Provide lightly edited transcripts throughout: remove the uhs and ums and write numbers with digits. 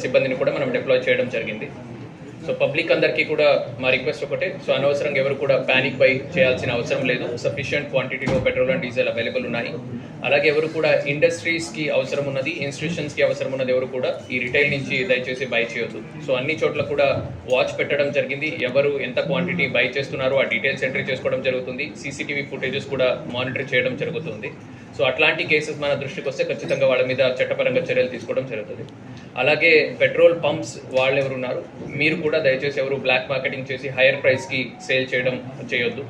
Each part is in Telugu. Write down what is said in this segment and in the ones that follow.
సిబ్బందిని కూడా మనం డిప్లాయ్ చేయడం జరిగింది. సో పబ్లిక్ అందరికీ కూడా మా రిక్వెస్ట్ ఒకటే, సో అనవసరంగా ఎవరు కూడా ప్యానిక్ బై చేయాల్సిన అవసరం లేదు. సఫిషియంట్ క్వాంటిటీలో పెట్రోల్ అండ్ డీజిల్ అవైలబుల్ ఉన్నాయి. అలాగే ఎవరు కూడా ఇండస్ట్రీస్కి అవసరం ఉన్నది, ఇన్స్టిట్యూషన్స్కి అవసరం ఉన్నది ఎవరు కూడా ఈ రిటైల్ నుంచి దయచేసి బై చేయొద్దు. సో అన్ని చోట్ల కూడా వాచ్ పెట్టడం జరిగింది. ఎవరు ఎంత క్వాంటిటీ బై చేస్తున్నారో ఆ డీటెయిల్స్ ఎంట్రీ చేసుకోవడం జరుగుతుంది. సీసీటీవీ ఫుటేజెస్ కూడా మానిటర్ చేయడం జరుగుతుంది. సో అట్లాంటి కేసెస్ మన దృష్టికి వస్తే ఖచ్చితంగా వాళ్ళ మీద చట్టపరంగా చర్యలు తీసుకోవడం జరుగుతుంది. అలాగే పెట్రోల్ పంప్స్ వాళ్ళు ఎవరు ఉన్నారు, మీరు కూడా దయచేసి ఎవరు బ్లాక్ మార్కెటింగ్ చేసి హైయర్ ప్రైస్కి సేల్ చేయొద్దు.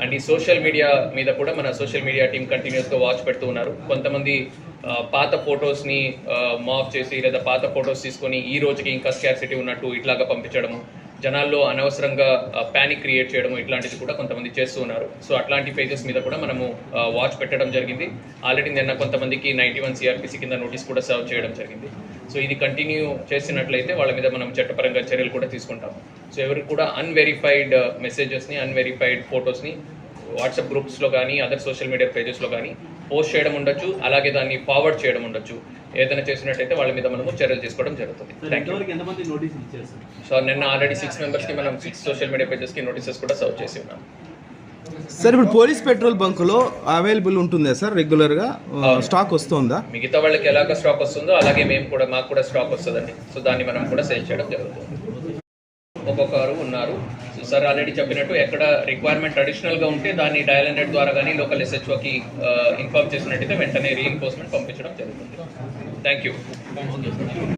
అండ్ ఈ సోషల్ మీడియా మీద కూడా మన సోషల్ మీడియా టీం కంటిన్యూస్గా వాచ్ పెడుతూ ఉన్నారు. కొంతమంది పాత ఫొటోస్ని మాఫ్ చేసి లేదా పాత ఫొటోస్ తీసుకొని ఈ రోజుకి ఇంకా స్కార్సిటీ ఉన్నట్టు ఇట్లాగా పంపించడము, జనాల్లో అనవసరంగా ప్యానిక్ క్రియేట్ చేయడము, ఇట్లాంటిది కూడా కొంతమంది చేస్తూ ఉన్నారు. సో అట్లాంటి పేజెస్ మీద కూడా మనము వాచ్ పెట్టడం జరిగింది. ఆల్రెడీ నిన్న కొంతమందికి 91 CRPC కింద నోటీస్ కూడా సర్వ్ చేయడం జరిగింది. సో ఇది కంటిన్యూ చేసినట్లయితే వాళ్ళ మీద మనం చట్టపరంగా చర్యలు కూడా తీసుకుంటాము. సో ఎవరికి కూడా అన్వెరిఫైడ్ మెసేజెస్ని, అన్వెరిఫైడ్ ఫొటోస్ని వాట్సాప్ గ్రూప్స్లో కానీ అదర్ సోషల్ మీడియా పేజెస్లో కానీ పోస్ట్ చేయడం ఉండొచ్చు, అలాగే దాన్ని ఫార్వర్డ్ చేయడం ఉండొచ్చు. ఏదైనా చేసినట్టయితే వాళ్ళ మీద మనము చర్యలు తీసుకోవడం జరుగుతుంది. సో నిన్న ఆల్రెడీ 6 మెంబర్స్కి మనం 6 సోషల్ మీడియా పేజెస్కి నోటీసెస్ కూడా సర్వ్ చేసి ఉన్నాం. సార్ ఇప్పుడు పోలీస్ పెట్రోల్ బంకులో అవైలబుల్ ఉంటుందా సార్? రెగ్యులర్గా స్టాక్ వస్తుందా? మిగతా వాళ్ళకి ఎలాగ స్టాక్ వస్తుందో అలాగే మాకు కూడా స్టాక్ వస్తుందండి. సో దాన్ని మనం కూడా సేల్ చేయడం జరుగుతుంది. ఒక్కొక్కరు ఉన్నారు. సో సార్ ఆల్రెడీ చెప్పినట్టు ఎక్కడ రిక్వైర్మెంట్ అడిషనల్గా ఉంటే దాన్ని డయల్ 100 ద్వారా కానీ లోకల్ SHOకి ఇన్ఫార్మ్ చేసినట్టయితే వెంటనే రీఎన్ఫోర్స్మెంట్ పంపించడం జరుగుతుంది. Thank you.